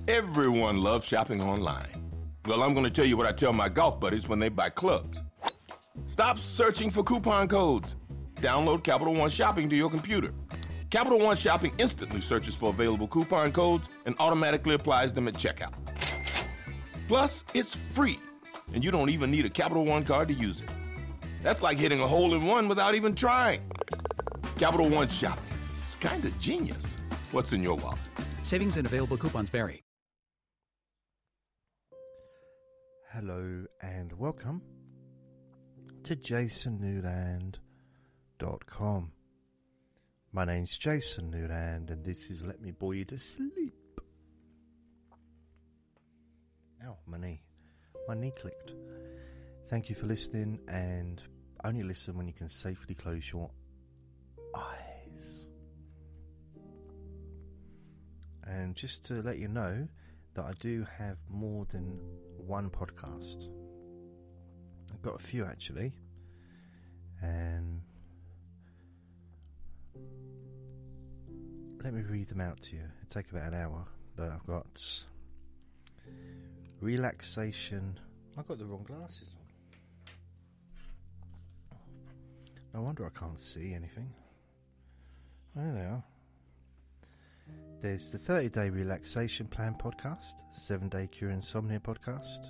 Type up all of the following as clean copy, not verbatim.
Everyone loves shopping online. Well, I'm going to tell you what I tell my golf buddies when they buy clubs. Stop searching for coupon codes. Download Capital One Shopping to your computer. Capital One Shopping instantly searches for available coupon codes and automatically applies them at checkout. Plus, it's free, and you don't even need a Capital One card to use it. That's like hitting a hole in one without even trying. Capital One Shopping. It's kind of genius. What's in your wallet? Savings and available coupons vary. Hello and welcome to jasonnewland.com. My name's Jason Newland and this is Let Me Bore You to Sleep. Ow, my knee clicked. Thank you for listening, and only listen when you can safely close your eyes. And just to let you know that I do have more than one podcast. I've got a few actually, and let me read them out to you. It'll take about an hour, but I've got relaxation. I've got the wrong glasses on. No wonder I can't see anything. There they are. There's the 30-Day Relaxation Plan podcast, 7-Day Cure Insomnia podcast,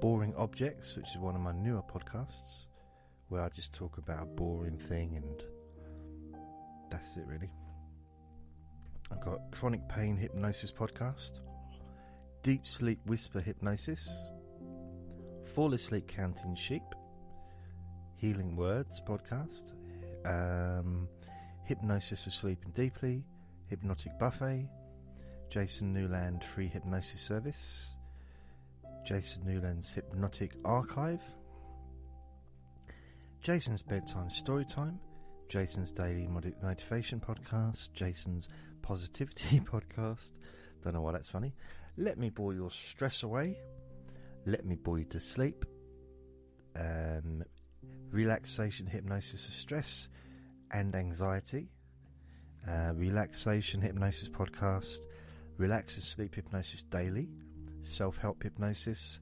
Boring Objects, which is one of my newer podcasts, where I just talk about a boring thing and that's it really. I've got Chronic Pain Hypnosis podcast, Deep Sleep Whisper Hypnosis, Fall Asleep Counting Sheep, Healing Words podcast, Hypnosis for Sleeping Deeply, Hypnotic Buffet, Jason Newland Free Hypnosis Service, Jason Newland's Hypnotic Archive, Jason's Bedtime Storytime, Jason's Daily Motivation Podcast, Jason's Positivity Podcast, don't know why that's funny, Let Me Bore Your Stress Away, Let Me Bore You to Sleep, Relaxation Hypnosis for Stress and Anxiety, Relaxation Hypnosis Podcast, Relax and Sleep Hypnosis Daily, Self-Help Hypnosis,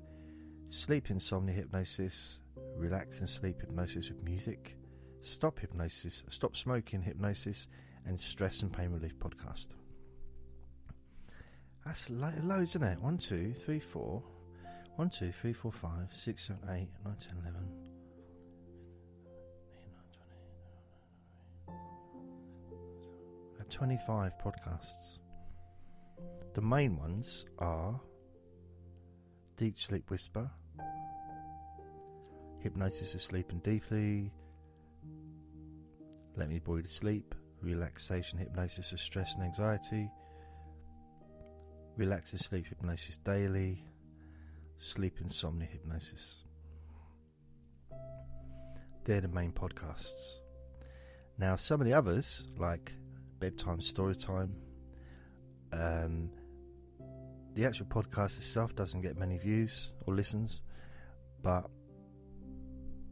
Sleep Insomnia Hypnosis, Relax and Sleep Hypnosis with Music, Stop Hypnosis, Stop Smoking Hypnosis, and Stress and Pain Relief Podcast. That's loads, isn't it? 1, 2, 3, 4. 1, 2, 3, 4, 5, 6, 7, 8, 9, 10, 11. 25 podcasts. The main ones are Deep Sleep Whisper, Hypnosis for Sleeping Deeply, Let Me Bore You to Sleep, Relaxation Hypnosis for Stress and Anxiety, Relax and Sleep Hypnosis Daily, Sleep Insomnia Hypnosis. They're the main podcasts. Now some of the others, like Bedtime Storytime, the actual podcast itself doesn't get many views or listens, but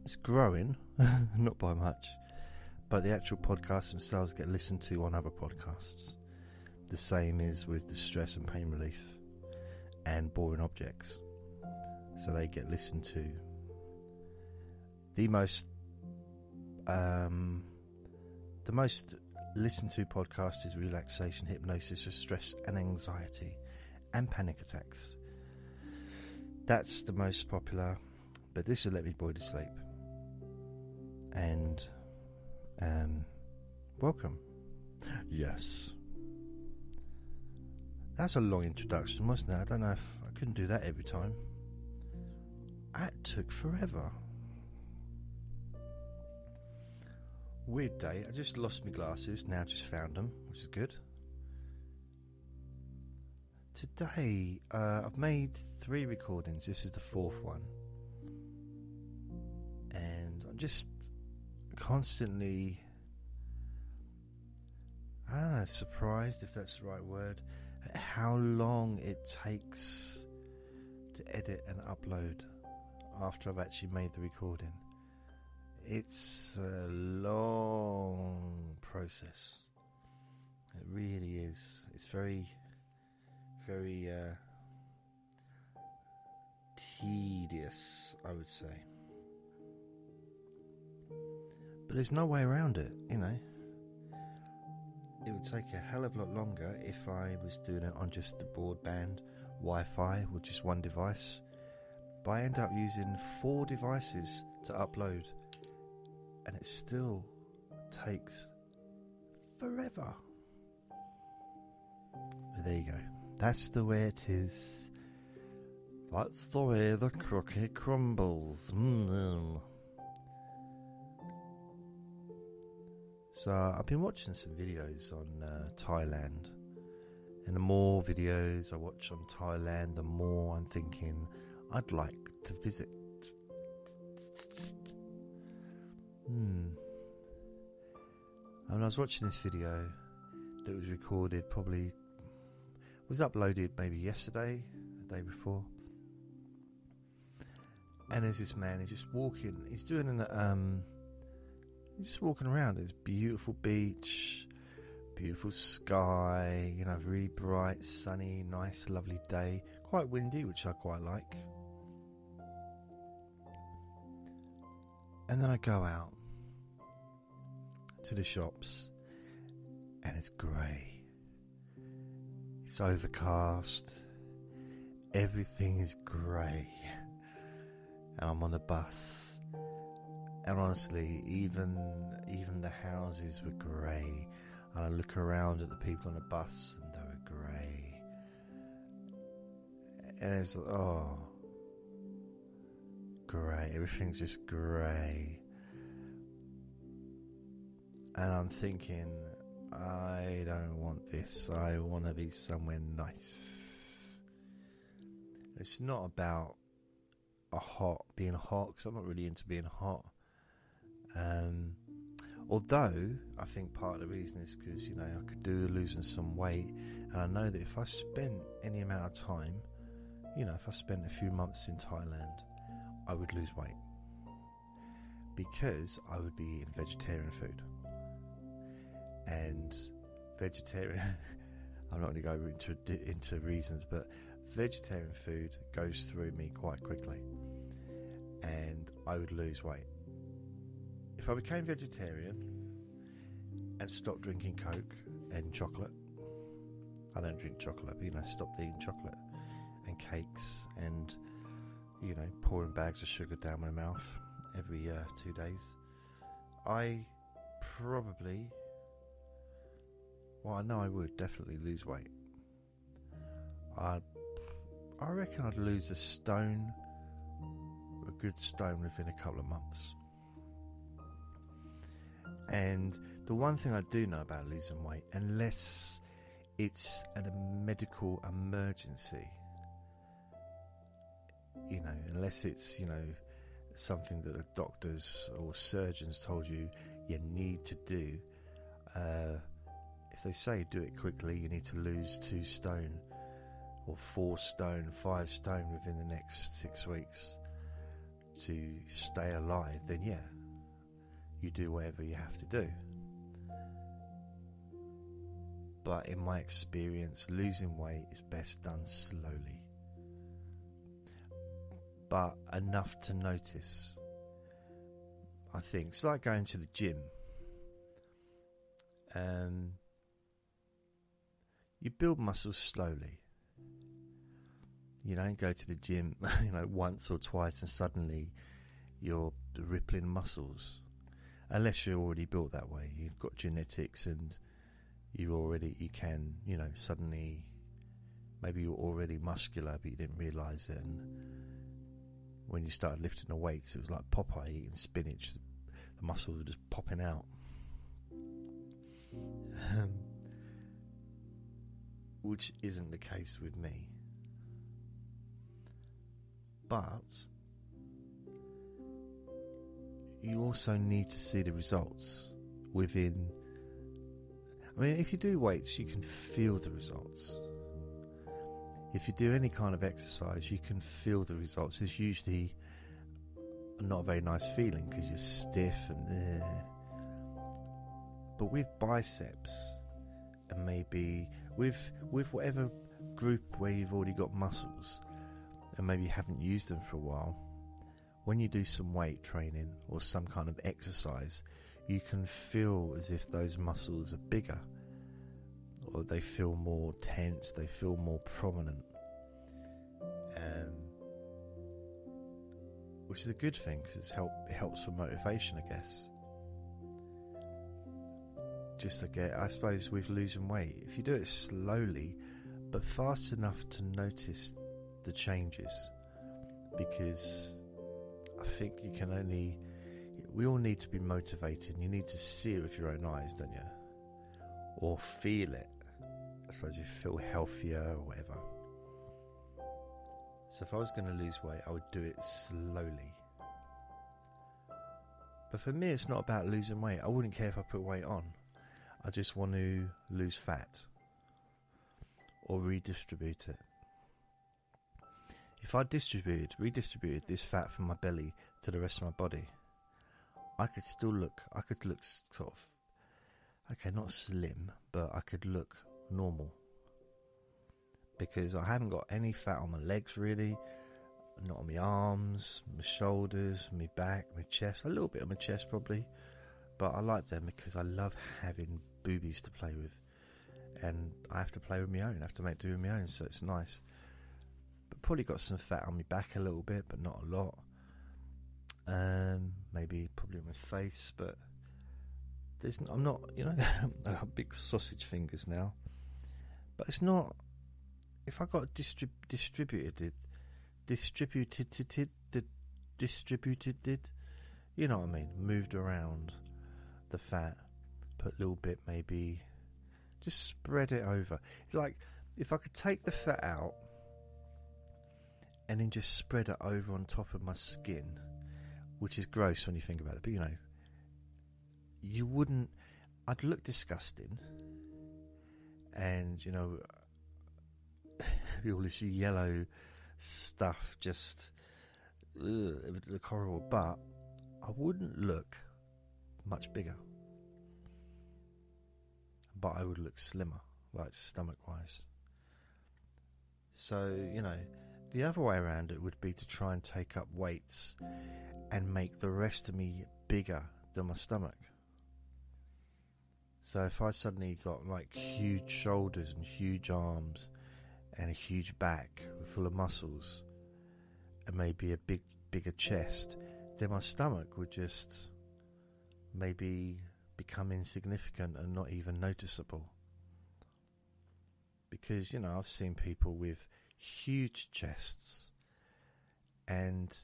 it's growing, not by much, but the actual podcasts themselves get listened to on other podcasts. The same is with the Stress and Pain Relief and Boring Objects, so they get listened to. The most listened to podcast is Relaxation Hypnosis for Stress and Anxiety and Panic Attacks. That's the most popular, but this will Let Me Bore You to Sleep. And welcome. Yes. That's a long introduction, wasn't it? I don't know if I couldn't do that every time. That took forever. Weird day. I just lost my glasses, now just found them, which is good. Today, I've made 3 recordings. This is the 4th one. And I'm just constantly, I don't know, surprised, if that's the right word, at how long it takes to edit and upload after I've actually made the recording. It's a long process. It really is. It's very, very tedious, I would say. But there's no way around it, you know. It would take a hell of a lot longer if I was doing it on just the broadband Wi-Fi with just one device. But I end up using 4 devices to upload, and it still takes forever. But there you go. That's the way it is. That's the way the cookie crumbles. So I've been watching some videos on Thailand, and the more videos I watch on Thailand, the more I'm thinking I'd like to visit. And I was watching this video that was recorded, was uploaded maybe yesterday, the day before. And there's this man, he's just walking, he's just walking around. There's beautiful beach, beautiful sky, you know, really bright, sunny, nice, lovely day. Quite windy, which I quite like. And then I go out to the shops, and it's grey. It's overcast. Everything is grey. And I'm on the bus. And honestly, even the houses were grey. And I look around at the people on the bus, and they were grey. And it's, grey. Everything's just grey. And I'm thinking, I don't want this. I want to be somewhere nice. It's not about being hot, because I'm not really into being hot. Although I think part of the reason is because, you know, I could do losing some weight, and I know that if I spent any amount of time, you know, if I spent a few months in Thailand, I would lose weight, because I would be eating vegetarian food. And vegetarian, I'm not going to go into reasons, but vegetarian food goes through me quite quickly, and I would lose weight. If I became vegetarian and stopped drinking Coke and chocolate, I don't drink chocolate, but, you know, stopped eating chocolate and cakes and, you know, pouring bags of sugar down my mouth every 2 days, I probably, well, I know I would definitely lose weight. I reckon I'd lose a good stone within a couple of months. And the one thing I do know about losing weight, unless it's a medical emergency, you know, unless it's, you know, something that the doctors or surgeons told you need to do, if they say do it quickly, you need to lose 2 stone or 4 stone, 5 stone within the next 6 weeks to stay alive, then yeah, you do whatever you have to do. But in my experience, losing weight is best done slowly, but enough to notice. I think it's like going to the gym. You build muscles slowly. You don't go to the gym, you know, once or twice and suddenly you're rippling muscles. Unless you're already built that way. You've got genetics and you can, you know, suddenly, maybe you're already muscular but you didn't realise it, and when you started lifting the weights, it was like Popeye eating spinach. The muscles were just popping out. Which isn't the case with me. But you also need to see the results within. I mean, if you do weights, you can feel the results. If you do any kind of exercise, you can feel the results. It's usually not a very nice feeling because you're stiff and but with biceps, and maybe with whatever group where you've already got muscles and maybe haven't used them for a while, when you do some weight training or some kind of exercise, you can feel as if those muscles are bigger, or they feel more tense, they feel more prominent, which is a good thing because it helps for motivation, I guess. Just again, I suppose with losing weight, if you do it slowly but fast enough to notice the changes, because I think we all need to be motivated. You need to see it with your own eyes, don't you? Or feel it. I suppose you feel healthier or whatever. So if I was going to lose weight, I would do it slowly. But for me, it's not about losing weight. I wouldn't care if I put weight on. I just want to lose fat or redistribute it. If I redistributed this fat from my belly to the rest of my body, I could look sort of, okay, not slim, but I could look normal. Because I haven't got any fat on my legs really, not on my arms, my shoulders, my back, my chest, a little bit on my chest probably, but I like them because I love having boobies to play with, and I have to play with my own, I have to make do with my own, so it's nice. But probably got some fat on my back a little bit, but not a lot. Maybe probably on my face, but I'm not, I got big sausage fingers now, but it's not. If I got distributed, you know what I mean, moved around the fat, put a little bit, maybe just spread it over. It's like if I could take the fat out and then just spread it over on top of my skin, which is gross when you think about it, but you wouldn't, I'd look disgusting, and all this yellow stuff, just it would look horrible, but I wouldn't look much bigger, but I would look slimmer, like stomach wise. So the other way around it would be to try and take up weights and make the rest of me bigger than my stomach. So if I suddenly got like huge shoulders and huge arms and a huge back full of muscles and maybe a bigger chest, then my stomach would just maybe become insignificant and not even noticeable. Because I've seen people with huge chests, and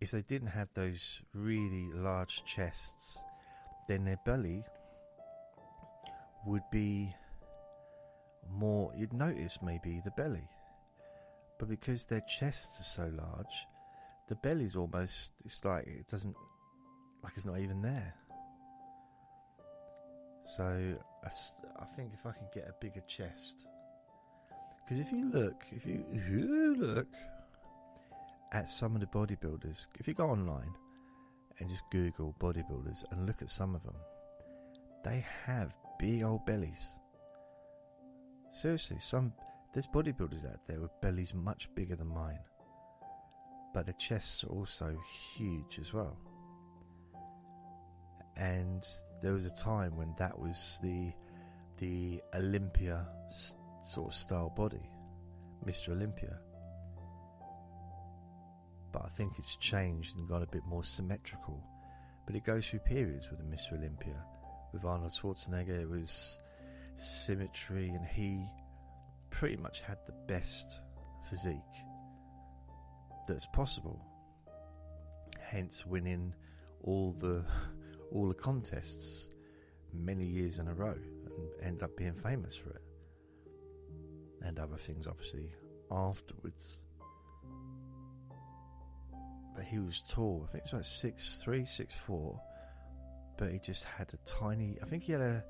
if they didn't have those really large chests, then their belly would be more, you'd notice maybe the belly, but because their chests are so large, the belly's almost, it's like it doesn't, like it's not even there. So I think if I can get a bigger chest, because if you look at some of the bodybuilders, if you go online and just Google bodybuilders and look at some of them, they have big old bellies. Seriously, there's bodybuilders out there with bellies much bigger than mine, but the chests are also huge as well. And there was a time when that was the Olympia sort of style body, Mr. Olympia. But I think it's changed and got a bit more symmetrical. But it goes through periods with the Mr. Olympia. With Arnold Schwarzenegger, it was symmetry, and he pretty much had the best physique that's possible. Hence winning all the contests many years in a row and end up being famous for it. And other things obviously afterwards. But he was tall, I think it was like 6'3", 6'4", but he just had a tiny, I think he had a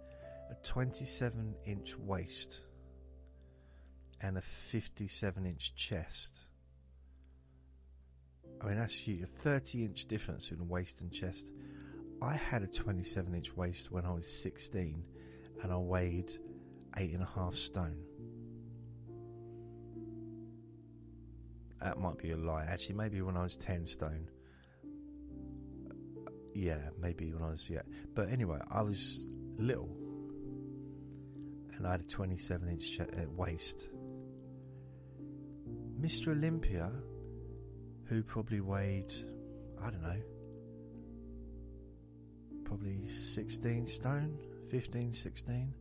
27-inch waist and a 57-inch chest. I mean, that's huge, a 30-inch difference in waist and chest. I had a 27-inch waist when I was 16 and I weighed 8.5 stone. that might be a lie. Actually, maybe when I was 10 stone. Yeah, maybe when I was, But anyway, I was little. And I had a 27-inch waist. Mr. Olympia, who probably weighed, I don't know, probably 16 stone, 15, 16,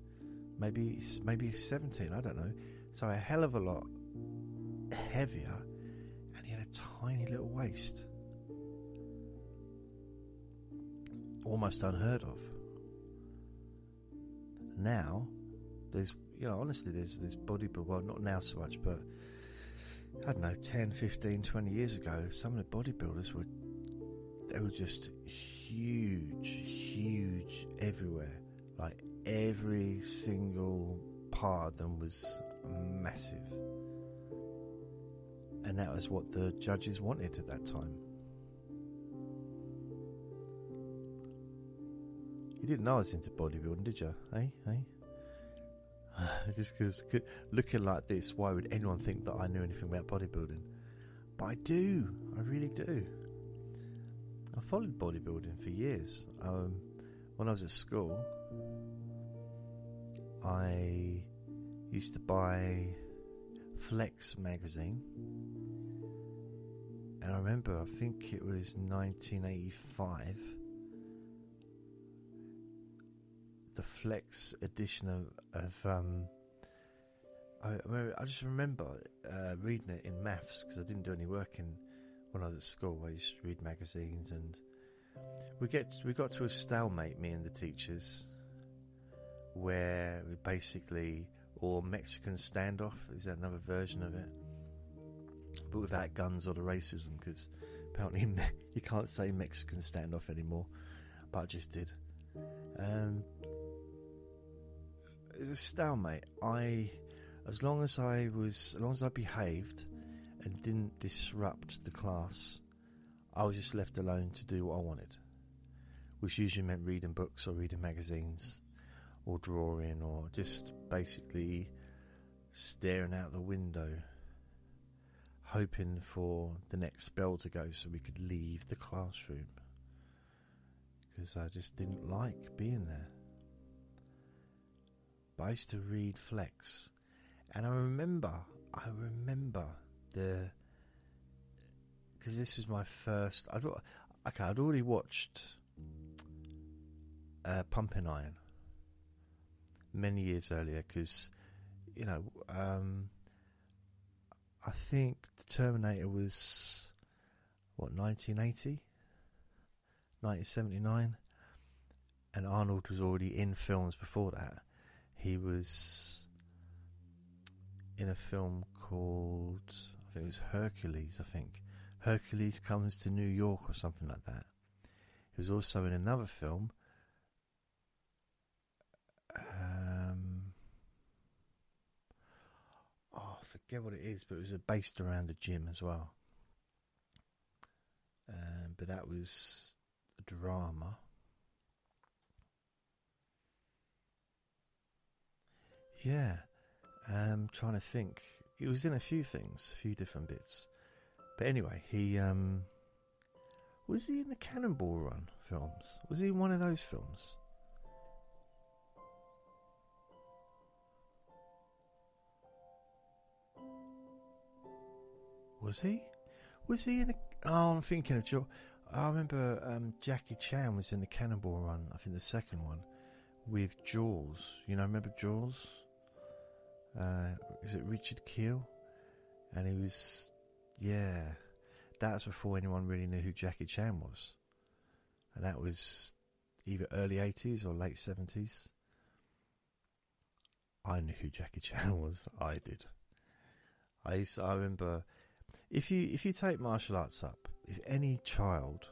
maybe 17, I don't know. So a hell of a lot heavier, and he had a tiny little waist. Almost unheard of. Now, there's, honestly, there's bodybuilding, well, not now so much, but I don't know, 10, 15, 20 years ago, some of the bodybuilders were just huge everywhere. Like, every single part of them was massive. And that was what the judges wanted at that time. You didn't know I was into bodybuilding, did you? Hey? Just because looking like this, why would anyone think that I knew anything about bodybuilding? But I do. I really do. I followed bodybuilding for years. When I was at school, I used to buy Flex magazine. And I remember, I think it was 1985, the Flex edition of I just remember reading it in maths, because I didn't do any work when I was at school. I used to read magazines, and we got to a stalemate, me and the teachers, where we basically, or Mexican standoff is another version of it, but without guns or the racism, because apparently you can't say Mexican standoff anymore, but I just did. It was a stalemate. As long as I behaved and didn't disrupt the class, I was just left alone to do what I wanted, which usually meant reading books or reading magazines or drawing, or just basically staring out the window, hoping for the next bell to go so we could leave the classroom, because I just didn't like being there. But I used to read Flex, and I remember because this was my first. I'd already watched Pumping Iron many years earlier, because I think the Terminator was 1980, 1979, and Arnold was already in films before that. He was in a film called, I think it was Hercules. Hercules Comes to New York or something like that. He was also in another film. I forget what it is, but it was based around a gym as well. But that was a drama. Yeah, I'm trying to think. He was in a few things, a few different bits. But anyway, he was he in the Cannonball Run films? Was he in one of those films? Was he? Was he in a... Oh, I'm thinking of Joe. I remember Jackie Chan was in the Cannonball Run, I think the second one, with Jaws. Remember Jaws? Is it Richard Keel? And he was... Yeah. That was before anyone really knew who Jackie Chan was. And that was either early 80s or late 70s. I knew who Jackie Chan was. I did. I remember... If you take martial arts up, if any child,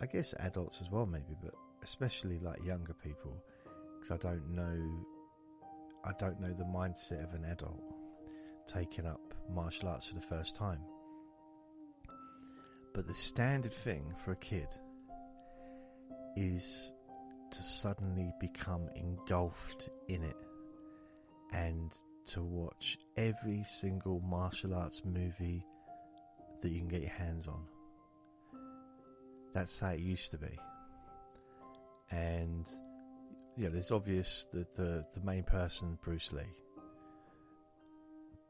I guess adults as well maybe, but especially like younger people, because I don't know the mindset of an adult taking up martial arts for the first time. But the standard thing for a kid is to suddenly become engulfed in it and to watch every single martial arts movie that you can get your hands on. That's how it used to be. And there's obvious that the main person, Bruce Lee,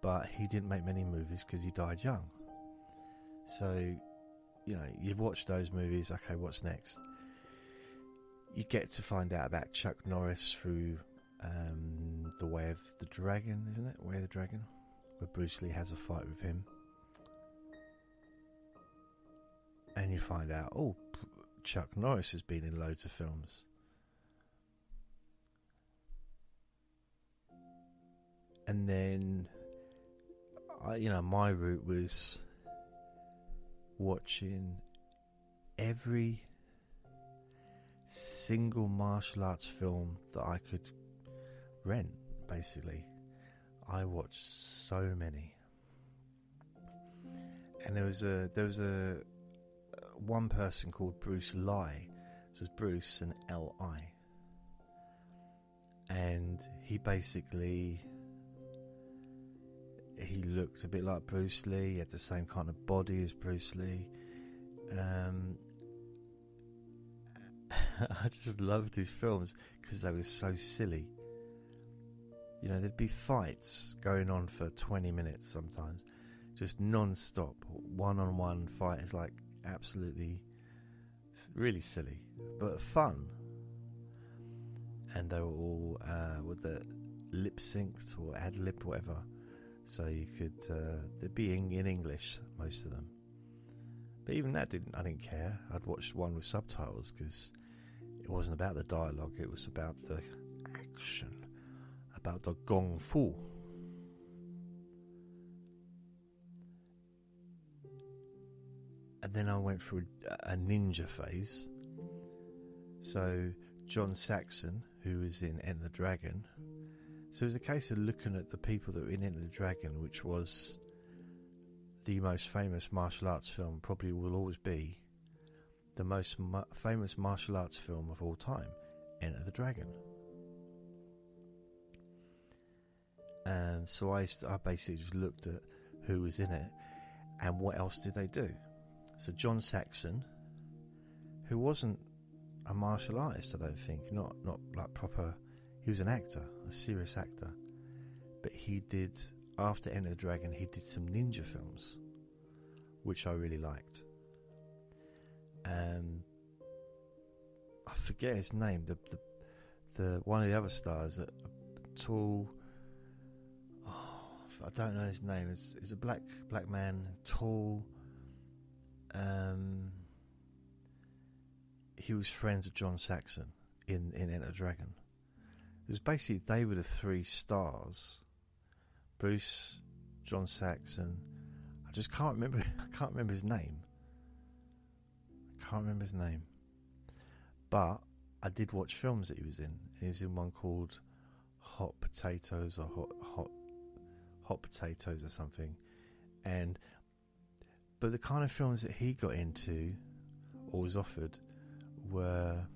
but he didn't make many movies because he died young. So you've watched those movies. Okay, what's next? You get to find out about Chuck Norris through The Way of the Dragon, isn't it? Way of the Dragon, where Bruce Lee has a fight with him. And you find out, Chuck Norris has been in loads of films. And then, my route was watching every single martial arts film that I could rent, basically. I watched so many. And there was a one person called Bruce Lee. So it was Bruce and L.I. And he looked a bit like Bruce Lee. He had the same kind of body as Bruce Lee. I just loved his films because they were so silly. There'd be fights going on for 20 minutes sometimes, just non-stop, one-on-one fights, like absolutely really silly but fun. And they were all with the lip synced or ad lib, whatever, so you could they'd be in English, most of them. But even that I didn't care. I'd watched one with subtitles because it wasn't about the dialogue, it was about the action, about the gong fu. And then I went through a ninja phase. So John Saxon, who was in Enter the Dragon. So it was a case of looking at the people that were in Enter the Dragon, which was the most famous martial arts film, probably will always be the most famous martial arts film of all time, Enter the Dragon. So I basically just looked at who was in it and what else did they do. So John Saxon, who wasn't a martial artist, I don't think, not like proper, he was an actor, a serious actor, but he did, after Enter the Dragon, he did some ninja films, which I really liked. I forget his name, the one of the other stars, a tall, I don't know his name, it's a black man, tall. He was friends with John Saxon in Enter the Dragon. It was basically, they were the three stars: Bruce, John Saxon. I just can't remember. I can't remember his name. But I did watch films that he was in. He was in one called Hot Potatoes or Hot Potatoes or something. But the kind of films that he got into or was offered were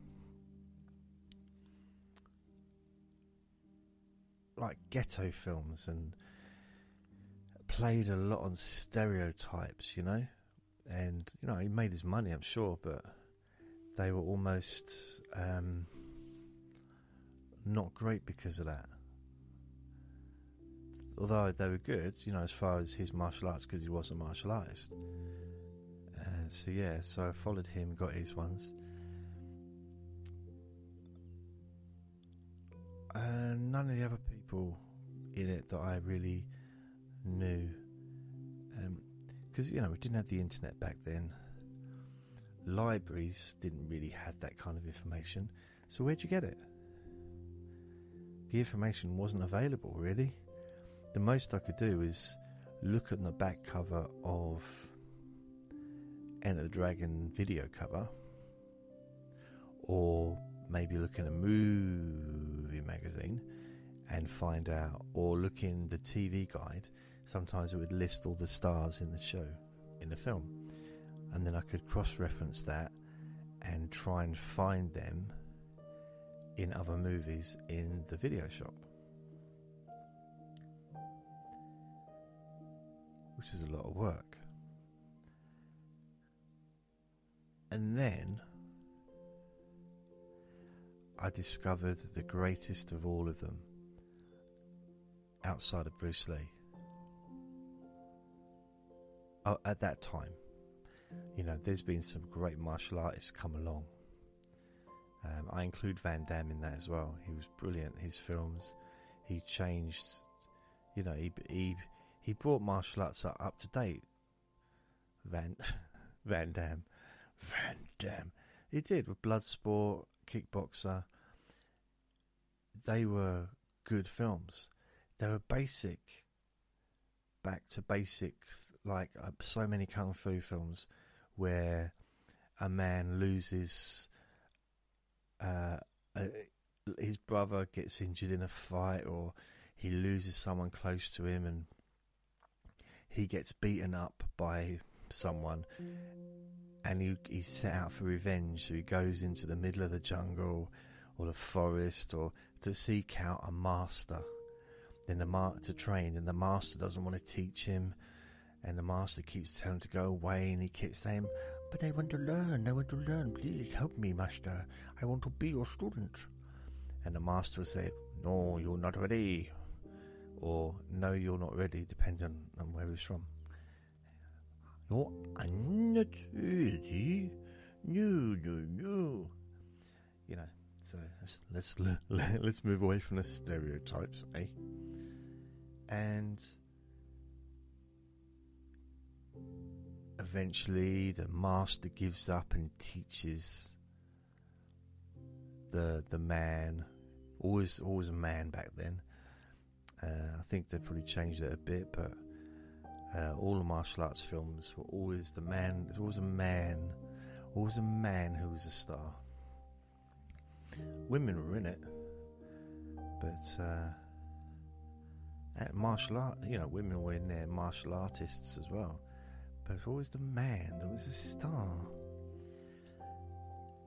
like ghetto films and played a lot on stereotypes, and he made his money, I'm sure, but they were almost not great because of that. Although they were good, as far as his martial arts, because he was a martial artist. So I followed him, got his ones. None of the other people in it that I really knew. Because, we didn't have the internet back then. Libraries didn't really have that kind of information. So where'd you get it? The information wasn't available, really. The most I could do is look at the back cover of Enter the Dragon video cover, or maybe look in a movie magazine and find out, or look in the TV guide. Sometimes it would list all the stars in the show, in the film, and then I could cross-reference that and try and find them in other movies in the video shop. which was a lot of work. And then I discovered the greatest of all of them outside of Bruce Lee. Oh, at that time, there's been some great martial artists come along. I include Van Damme in that as well. He was brilliant. His films, he changed. He brought martial arts up to date. Van Damme. He did with Bloodsport, Kickboxer. They were good films. They were back to basic, like so many kung fu films where a man loses, his brother gets injured in a fight, or he loses someone close to him and he gets beaten up by someone, and he's set out for revenge, so he goes into the middle of the jungle or the forest or to seek out a master, then to train, and the master doesn't want to teach him, and the master keeps telling him to go away, and he keeps saying, but I want to learn, please help me, master, I want to be your student. And the master will say, no, you're not ready, or no, you're not ready, depending on where he's from. I'm not ready. No. So let's move away from the stereotypes, eh? And eventually the master gives up and teaches the man, always a man back then. I think they probably changed it a bit, but all the martial arts films were always the man. There's always a man who was a star. Women were in it, but at martial art, women were in there, martial artists as well. But it's always the man that was a star.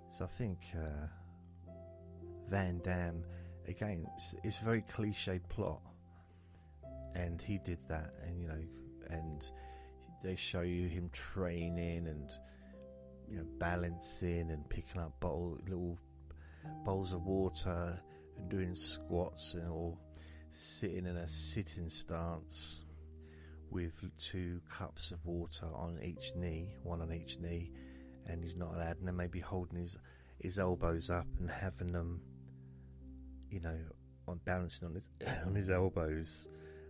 So I think Van Damme, again, it's a very cliched plot, and he did that, and they show you him training and balancing and picking up little bowls of water and doing squats, and all sitting in a sitting stance with 2 cups of water on each knee, one on each knee, and he's not allowed, and then maybe holding his elbows up and having them, on balancing on his elbows,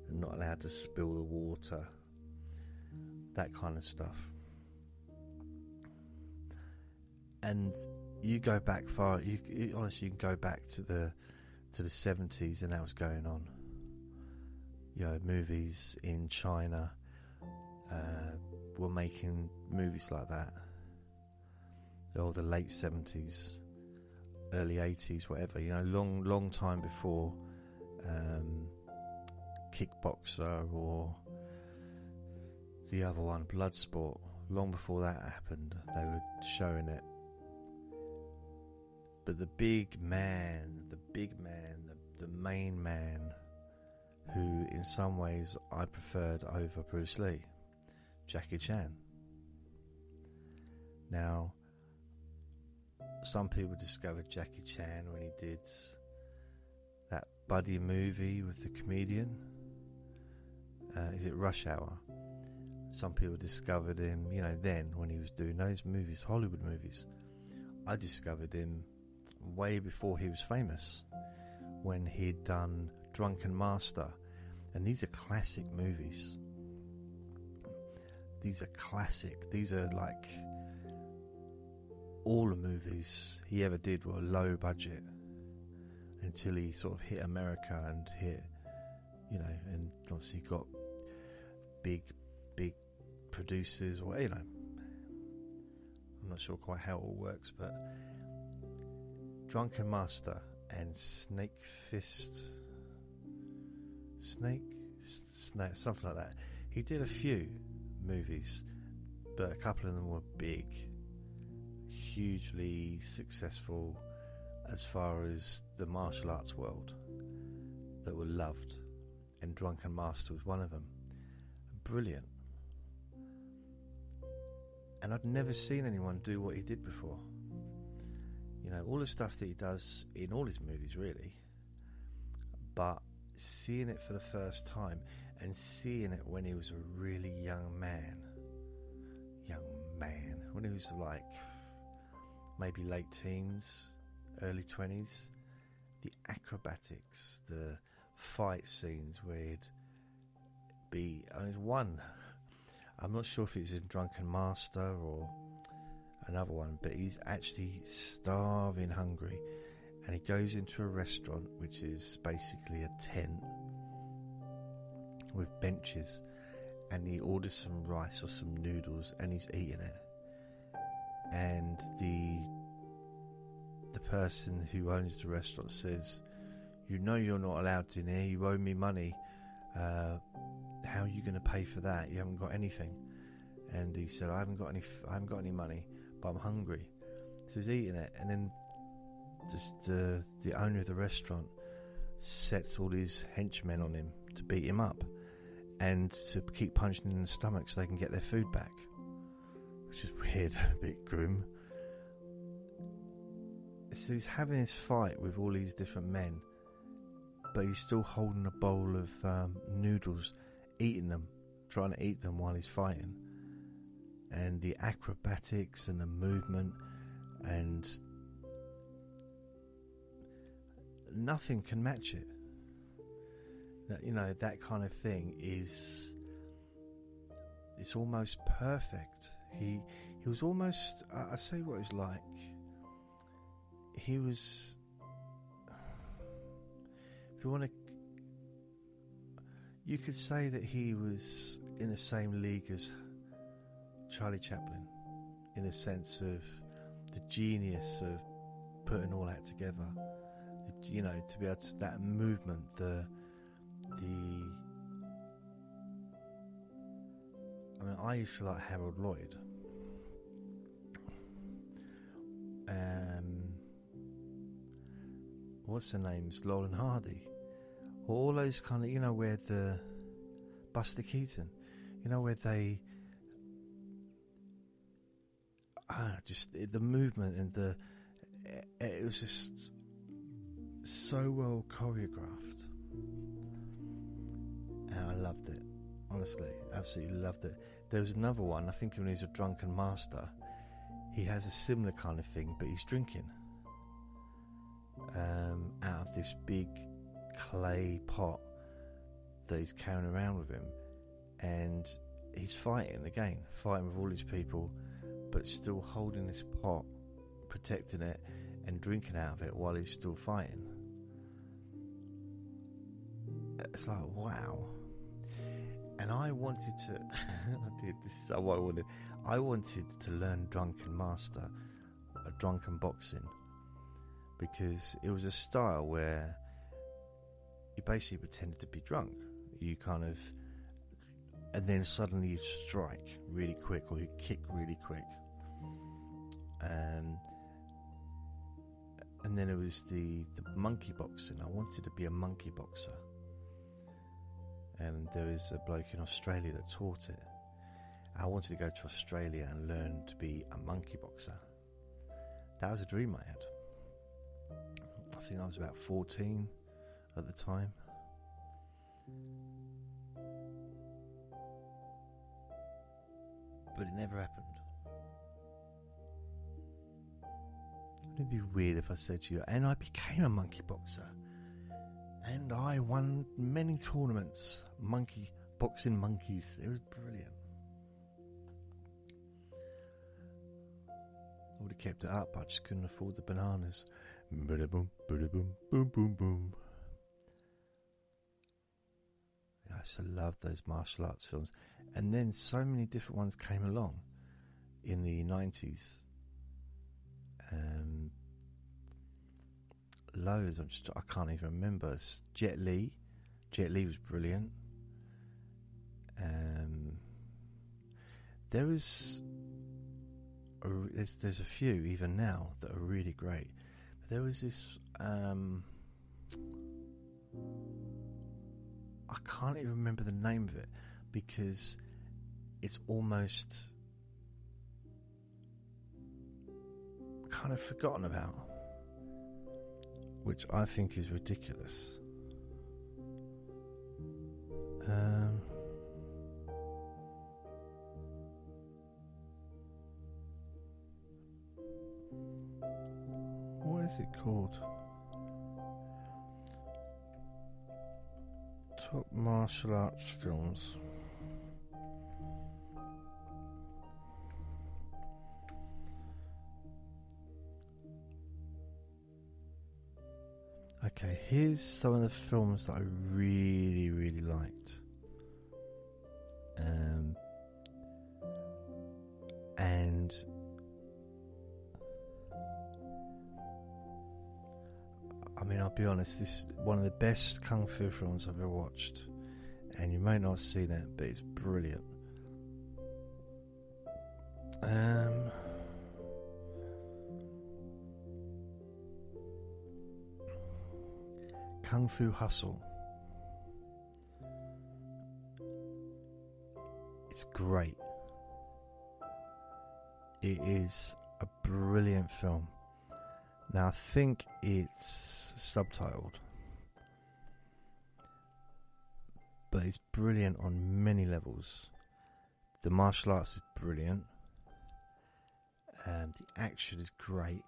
and not allowed to spill the water, that kind of stuff. And you go back far. Honestly, you can go back to the 70s, and that was going on. Movies in China were making movies like that. Or the late 70s, early 80s, whatever. Long time before Kickboxer or the other one, Bloodsport. Long before that happened, they were showing it. But the main man, who in some ways I preferred over Bruce Lee, Jackie Chan. Now, some people discovered Jackie Chan when he did that buddy movie with the comedian. Is it Rush Hour? Some people discovered him, then when he was doing those movies, Hollywood movies. I discovered him way before he was famous, when he'd done Drunken Master, and these are classic movies. These are classic. These are like all the movies he ever did were low budget until he sort of hit America and hit, and obviously got big producers, or I'm not sure quite how it all works, but Drunken Master and Snake, something like that. He did a few movies, but a couple of them were big, hugely successful as far as the martial arts world, that were loved, and Drunken Master was one of them. Brilliant. And I'd never seen anyone do what he did before. You know, all the stuff that he does in all his movies, really. But seeing it for the first time, and seeing it when he was a really young man, when he was like maybe late teens, early 20s, the acrobatics, the fight scenes where he'd be, there's one, I'm not sure if it's in Drunken Master or another one, but he's actually starving hungry, and he goes into a restaurant which is basically a tent with benches, and he orders some rice or some noodles, and he's eating it, and the person who owns the restaurant says, "You know you're not allowed in here, you owe me money, how are you going to pay for that? You haven't got anything." And he said, I haven't got any money, but I'm hungry. So he's eating it, and then just the owner of the restaurant sets all his henchmen on him to beat him up and to keep punching him in the stomach so they can get their food back, which is weird, a bit grim. So he's having this fight with all these different men, but he's still holding a bowl of noodles, eating them, trying to eat them while he's fighting. And the acrobatics and the movement, and nothing can match it. You know, that kind of thing is, it's almost perfect. He was almost, I say what it was like. He was, if you want to, you could say that he was in the same league as Charlie Chaplin, in a sense of the genius of putting all that together. You know, to be able to, that movement, I mean, I used to like Harold Lloyd. What's her name's Laurel and Hardy. All those kind of, you know, where the Buster Keaton, you know, where they just the movement and it was just so well choreographed, and I loved it. Honestly, absolutely loved it. There was another one, I think when he was a Drunken Master, he has a similar kind of thing, but he's drinking out of this big clay pot that he's carrying around with him, and he's fighting with all his people, but still holding this pot, protecting it and drinking out of it while he's still fighting. It's like, wow. And I wanted to this is what I wanted to learn Drunken Master, drunken boxing, because it was a style where you basically pretended to be drunk. You kind of, and then suddenly you strike really quick, or you kick really quick. And then it was the monkey boxing. I wanted to be a monkey boxer. And there was a bloke in Australia that taught it. I wanted to go to Australia and learn to be a monkey boxer. That was a dream I had. I think I was about 14 at the time. But it never happened. It'd be weird if I said to you, and I became a monkey boxer. And I won many tournaments, boxing monkeys. It was brilliant. I would have kept it up, I just couldn't afford the bananas. Ba-da-boom, ba-da-boom, boom, boom, boom. I used to love those martial arts films. And then so many different ones came along in the 90s. Loads, I can't even remember. Jet Li was brilliant. There's a few even now that are really great. But there was this I can't even remember the name of it, because it's almost kind of forgotten about, which I think is ridiculous. What is it called? Top martial arts films. Okay, here's some of the films that I really, really liked. And I mean, I'll be honest, this is one of the best kung fu films I've ever watched. And you may not have seen it, but it's brilliant. Kung Fu Hustle. It's great. It is a brilliant film. Now I think it's subtitled, but it's brilliant on many levels. The martial arts is brilliant. The action is great.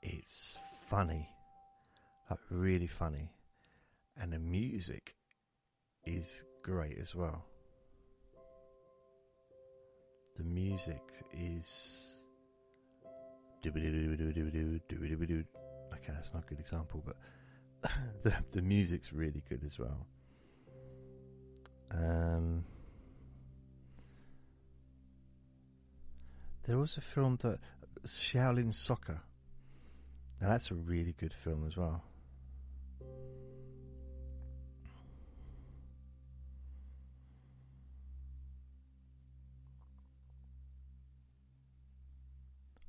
It's funny, like really funny. And the music is great as well. The music is... Okay, that's not a good example, but the music's really good as well. There was a film that... Shaolin Soccer. Now that's a really good film as well.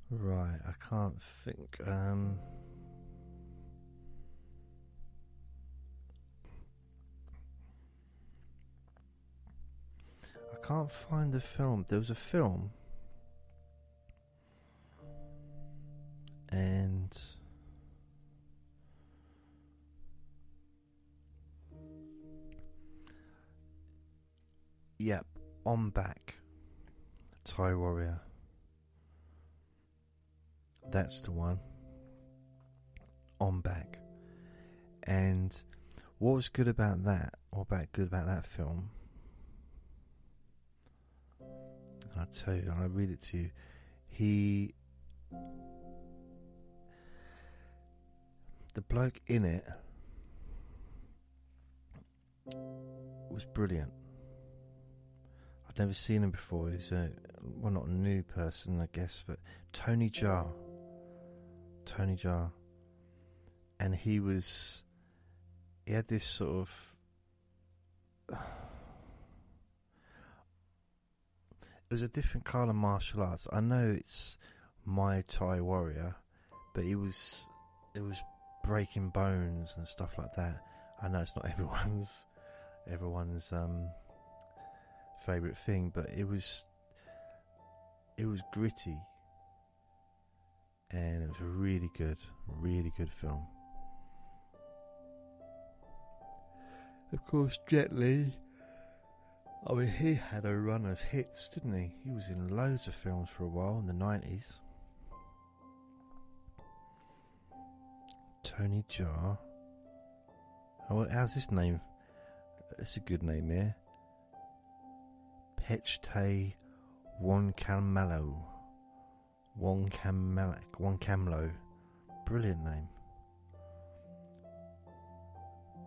Right, I can't think. I can't find the film. There was a film, and yep, On Back, Thai Warrior. That's the one. On Back. And what was good about that, good about that film, I'll tell you, and I'll read it to you. The bloke in it was brilliant. I'd never seen him before. He's not a new person, I guess, but Tony Jaa. And he had this sort of... It was a different kind of martial arts. I know it's Muay Thai Warrior, but it was breaking bones and stuff like that. I know it's not everyone's favourite thing, but it was gritty, and it was a really good film. Of course, Jet Li, I mean, he had a run of hits, didn't he? He was in loads of films for a while in the 90s. Tony Jaa. How's this name? It's a good name here. Pechte Wonkamlo. Wonkamlo. Brilliant name.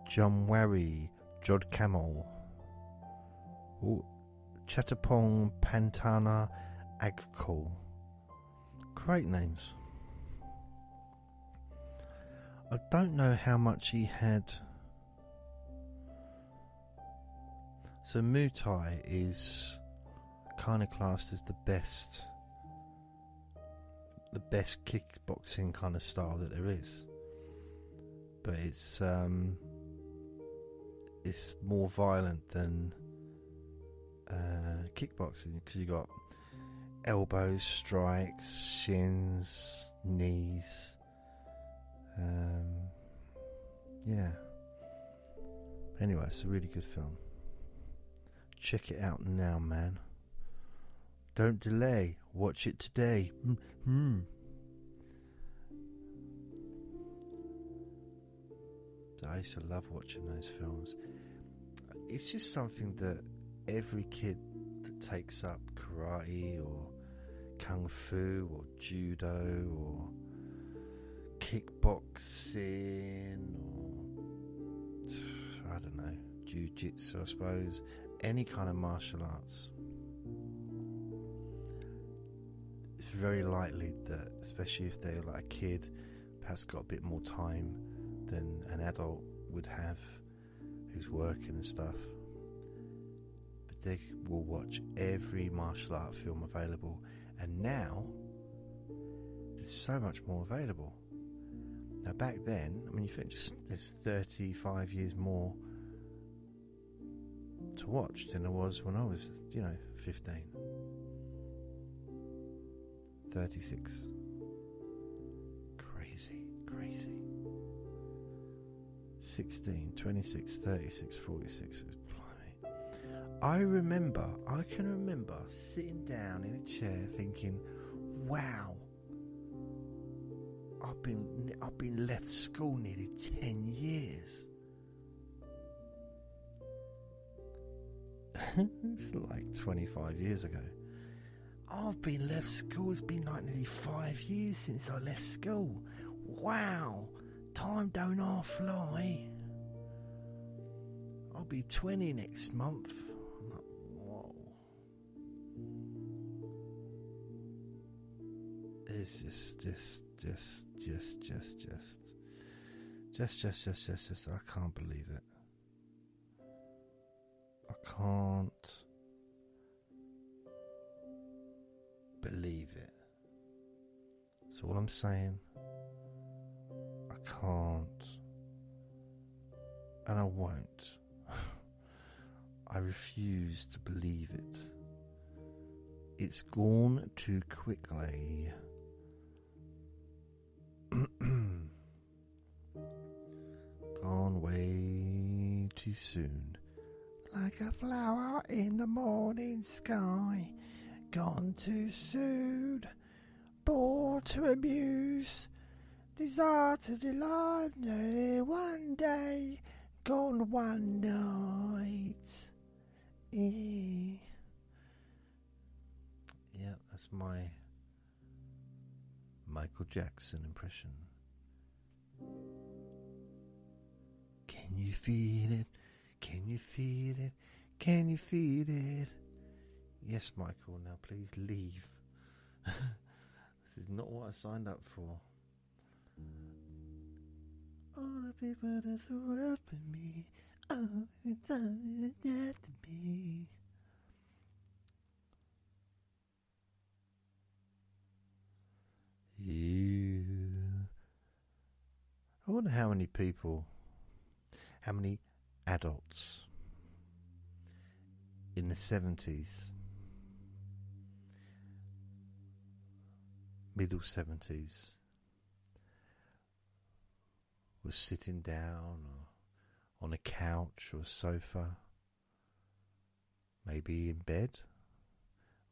Jumwari Jodkamal. Chatapong Pantana Agkol. Great names. I don't know how much he had. So Muay Thai is kind of classed as the best kickboxing kind of style that there is, but it's more violent than kickboxing, because elbows, strikes, shins, knees. Yeah. Anyway, it's a really good film. Check it out now, man. Don't delay. Watch it today. I used to love watching those films. It's just something that every kid that takes up karate or kung fu or judo or kickboxing or I don't know, jiu-jitsu, I suppose, any kind of martial arts, it's very likely that, especially if they're like a kid, perhaps got a bit more time than an adult would have who's working and stuff, but they will watch every martial art film available. And now there's so much more available. Now back then, I mean, you think just there's 35 years more to watch than there was when I was, 15, 36. Crazy. 16, 26, 36, 46. Blimey. I can remember sitting down in a chair thinking, wow, I've been left school nearly 10 years. It's like 25 years ago. I've been left school. It's been like nearly 5 years since I left school. Wow, time don't half fly. I'll be 20 next month. I'm like, whoa. It's just. I can't believe it. I can't believe it. That's all I'm saying. I can't, and I won't. I refuse to believe it. It's gone too quickly. Gone way too soon. Like a flower in the morning sky. Gone too soon. Bored to amuse. Desire to delight. No, one day. Gone one night. Yeah, that's my Michael Jackson impression. Can you feel it? Can you feel it? Can you feel it? Yes, Michael, now please leave. This is not what I signed up for. All the people that threw up with me, oh, it's all it had to be. I wonder how many adults in the 70s, middle 70s, was sitting down or on a couch or a sofa, maybe in bed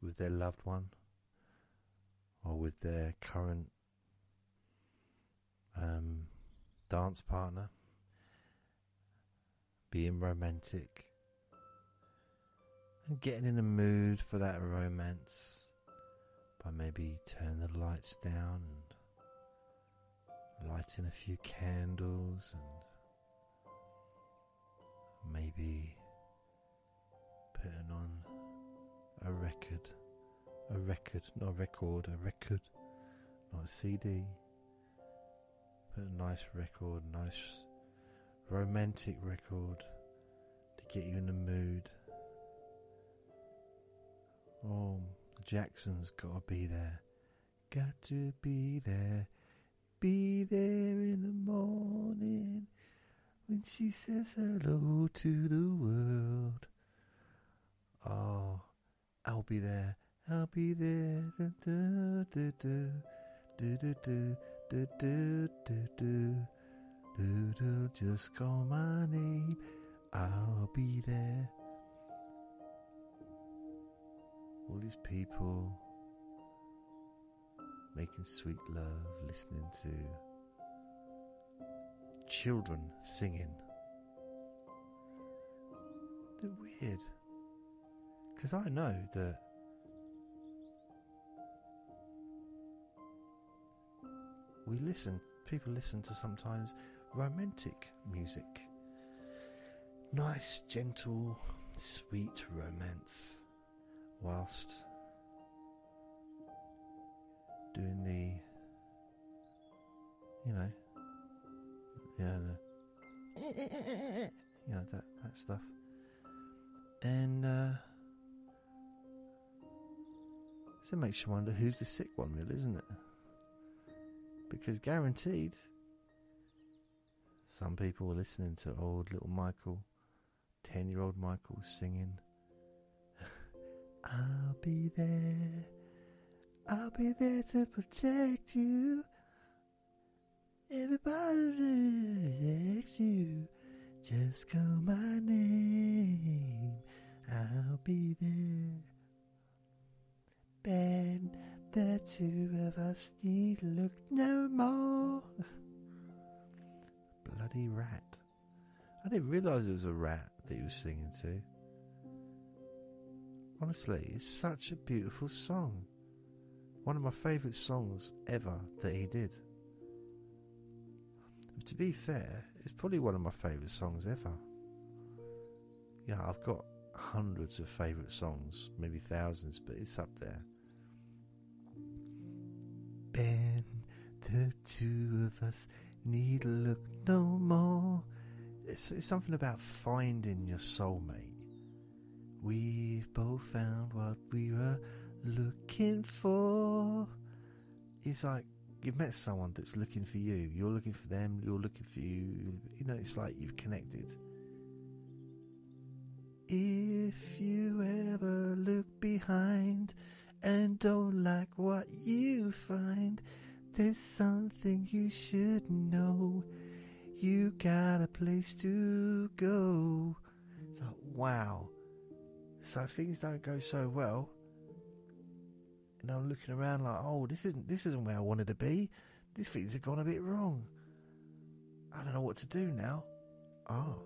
with their loved one or with their current dance partner, being romantic and getting in the mood for that romance by maybe turning the lights down and lighting a few candles and maybe putting on a record, not a CD. Put a nice record, nice romantic record to get you in the mood. Oh, Jackson's gotta be there. Got to be there. Be there in the morning when she says hello to the world. Oh, I'll be there I'll be there. Do, do, do, do, do, do, do, do, do, do, do, do, do, just call my name. I'll be there. All these people making sweet love, listening to children singing. They're weird. Because I know that people listen to sometimes romantic music. Nice, gentle, sweet romance. Whilst doing the, that stuff. And so it makes you wonder who's the sick one, really, isn't it? Because guaranteed, some people were listening to old little Michael, 10-year-old Michael singing, I'll be there to protect you. Everybody protects you. Just call my name. I'll be there. Ben, the two of us need look no more. Bloody rat. I didn't realise it was a rat that he was singing to. Honestly, it's such a beautiful song. One of my favourite songs ever that he did. To be fair, it's probably one of my favourite songs ever. I've got hundreds of favourite songs, maybe thousands, but it's up there. Ben, the two of us need look no more. It's something about finding your soulmate. We've both found what we were looking for. It's like you've met someone that's looking for you. You're looking for them. You're looking for you. It's like you've connected. If you ever look behind and don't like what you find, there's something you should know. You got a place to go. It's like, wow. So things don't go so well, and I'm looking around like, oh, this isn't where I wanted to be. These things have gone a bit wrong. I don't know what to do now. Oh,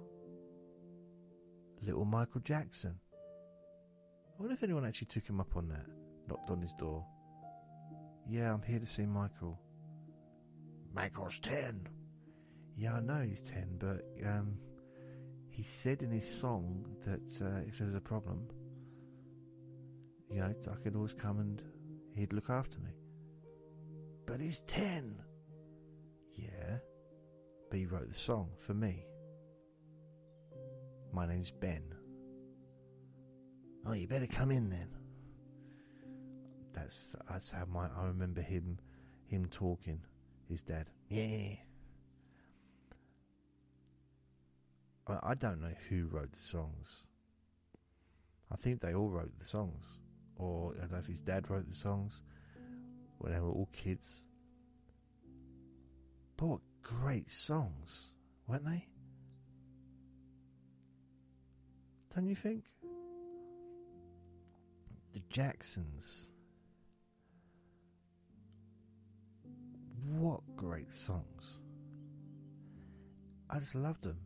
little Michael Jackson. I wonder if anyone actually took him up on that. Knocked on his door. Yeah, I'm here to see Michael. Michael's 10. Yeah, I know he's 10, but he said in his song that if there's a problem, I could always come and he'd look after me. But he's 10. Yeah, but he wrote the song for me. My name's Ben. Oh, you better come in then. That's how I remember him talking. His dad. Yeah. I don't know who wrote the songs. I think they all wrote the songs. Or I don't know if his dad wrote the songs when they were all kids. But what great songs, weren't they? Don't you think? The Jacksons. What great songs. I just loved them.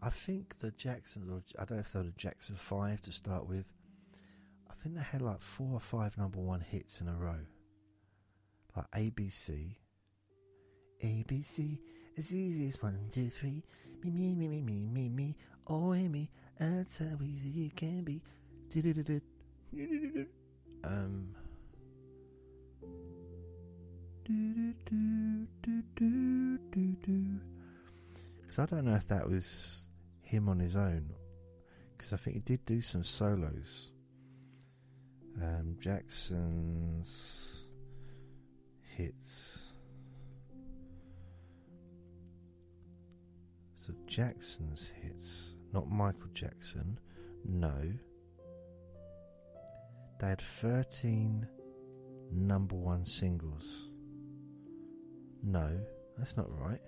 I think the Jacksons, or I don't know if they were the Jackson 5 to start with. I think they had like 4 or 5 number 1 hits in a row. Like ABC. ABC, as easy as 1, 2, 3. Me. Oh, me. That's how easy it can be. So I don't know if that was him on his own, because I think he did do some solos. Jackson's hits. So Jackson's hits, not Michael Jackson. No. They had 13 number one singles. No, that's not right.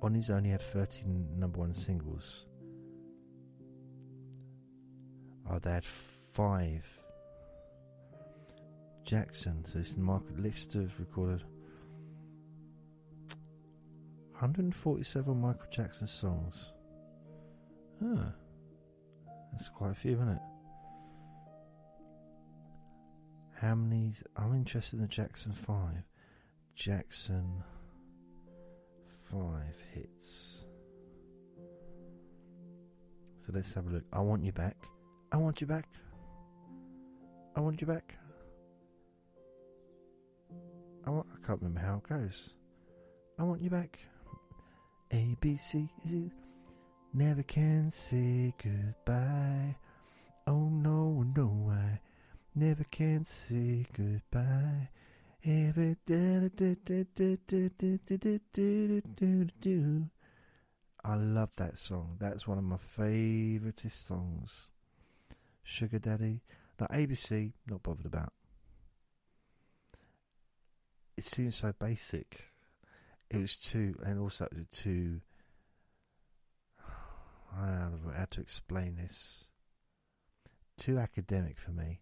On his own, he had 13 number one singles. Oh, they had 5. Jackson, so this is the list of recorded 147 Michael Jackson songs. That's quite a few, isn't it? How many? I'm interested in the Jackson 5. Jackson 5 hits. So let's have a look. I Want You Back. I Want You Back. I Want You Back. I can't remember how it goes. I Want You Back. A, B, C, is it? Never can say goodbye. Oh no, no, I never can say goodbye. Every I love that song. That's one of my favouriteest songs. Sugar Daddy. Now ABC, not bothered about. It seems so basic. It was too, and also it was too. I don't know how to explain this. Too academic for me.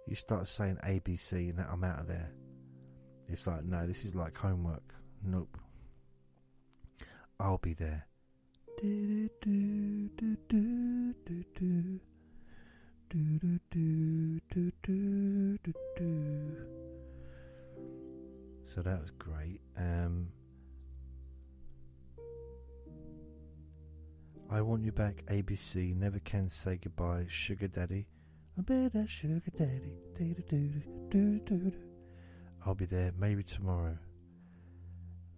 You start saying ABC and I'm out of there. It's like, no, this is like homework. Nope. I'll be there. So that was great. I Want You Back, ABC, Never Can Say Goodbye, Sugar Daddy. I bet that Sugar Daddy. I'll Be There, Maybe Tomorrow.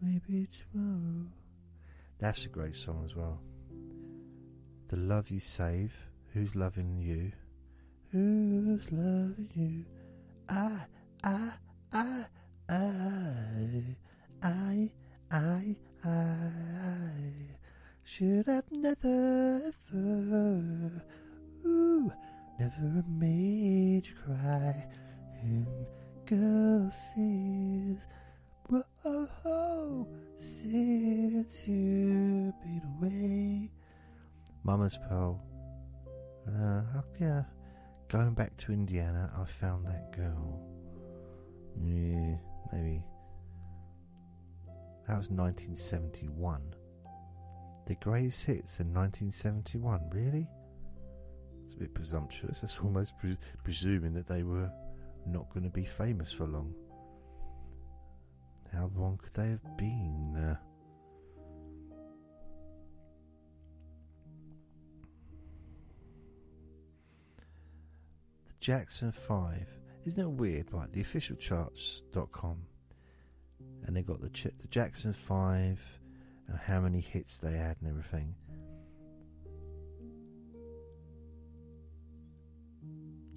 Maybe tomorrow. That's a great song as well. The Love You Save, Who's Loving You? Who's loving you? I should have never ever, never made you cry. And girl says, whoa, since you've been away. Mama's Pearl. Yeah, going back to Indiana, I found that girl. Yeah, maybe. That was 1971. The greatest hits in 1971, really? It's a bit presumptuous. That's almost presuming that they were not going to be famous for long. How long could they have been? The Jackson 5. Isn't it weird? Like the officialcharts.com, and they got the Jackson 5 and how many hits they had and everything.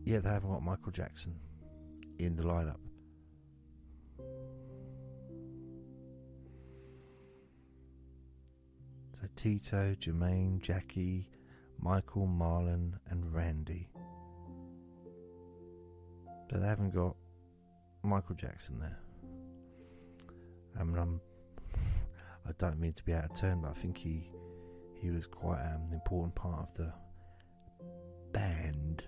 Yeah, they haven't got Michael Jackson in the lineup. So Tito, Jermaine, Jackie, Michael, Marlon and Randy. But they haven't got Michael Jackson there. I don't mean to be out of turn, but I think he was quite an important part of the band.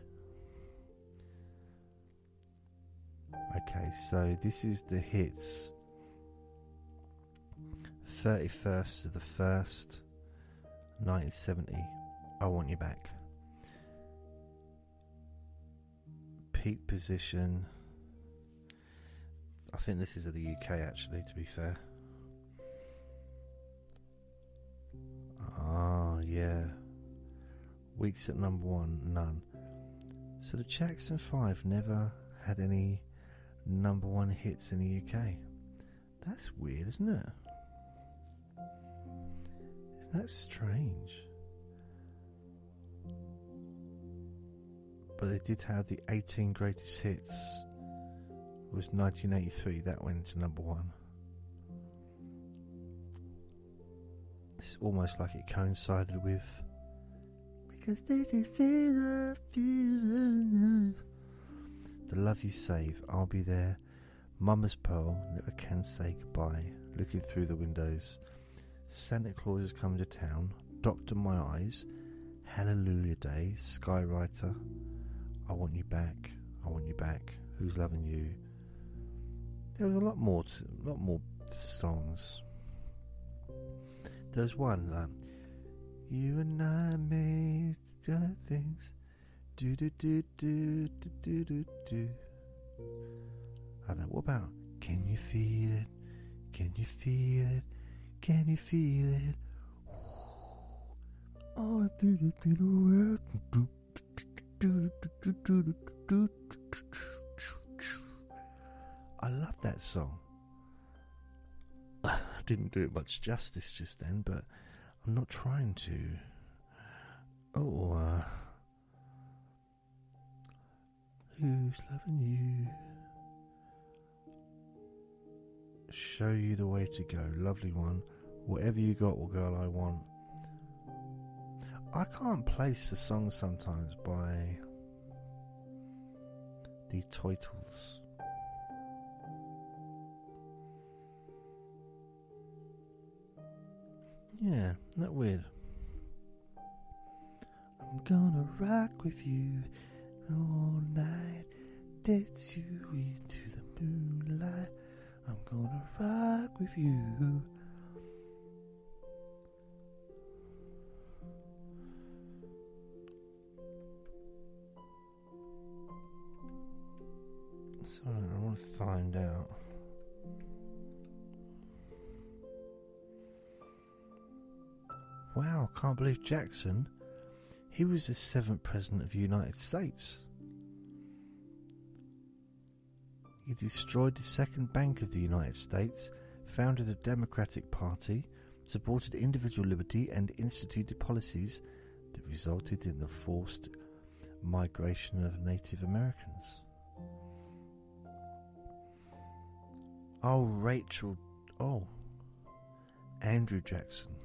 Okay, so this is the hits. 31st of the 1st, 1970. I Want You Back. Peak position. I think this is in the UK actually, to be fair. Ah, yeah. Weeks at number 1, none. So the Jackson 5 never had any number 1 hits in the UK. That's weird, isn't it? Isn't that strange? But they did have the 18 greatest hits. It was 1983, that went to number 1. It's almost like it coincided with 'cause this is real love. The love you save, I'll be there. Mama's pearl, never can say goodbye. Looking through the windows, Santa Claus is coming to town. Doctor my eyes, Hallelujah Day, Skywriter, I want you back, I want you back. Who's loving you? There was a lot more songs. There's one, you and I made other things. Do do do do do do do do. I don't know. What about? Can you feel it? Can you feel it? Can you feel it? All I did is get away. I love that song. I didn't do it much justice just then, but I'm not trying to. Who's loving you? Show you the way to go. Lovely one. Whatever you got, well, girl, I want. I can't place the song sometimes by the titles. Yeah, isn't that weird? I'm gonna rock with you all night, dance you into the moonlight. I'm gonna rock with you. So I want to find out. Wow, can't believe Jackson. He was the 7th President of the United States. He destroyed the second bank of the United States, founded the Democratic Party, supported individual liberty, and instituted policies that resulted in the forced migration of Native Americans. Andrew Jackson.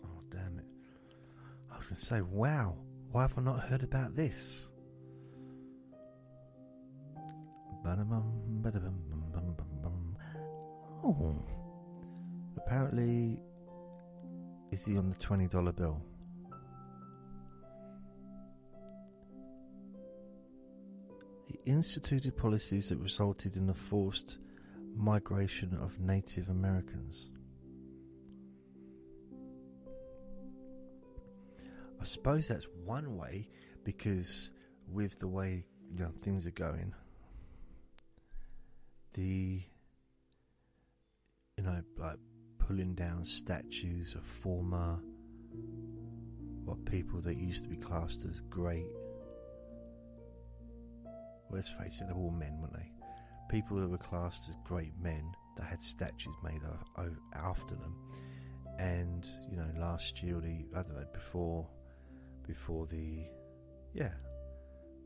Oh, damn it. I was going to say, wow, why have I not heard about this? Oh, apparently, is he on the $20 bill? He instituted policies that resulted in the forced migration of Native Americans. I suppose that's one way, because with the way things are going, like pulling down statues of former people that used to be classed as great. Well, let's face it, they're all men, weren't they? People that were classed as great men that had statues made after them. And last year,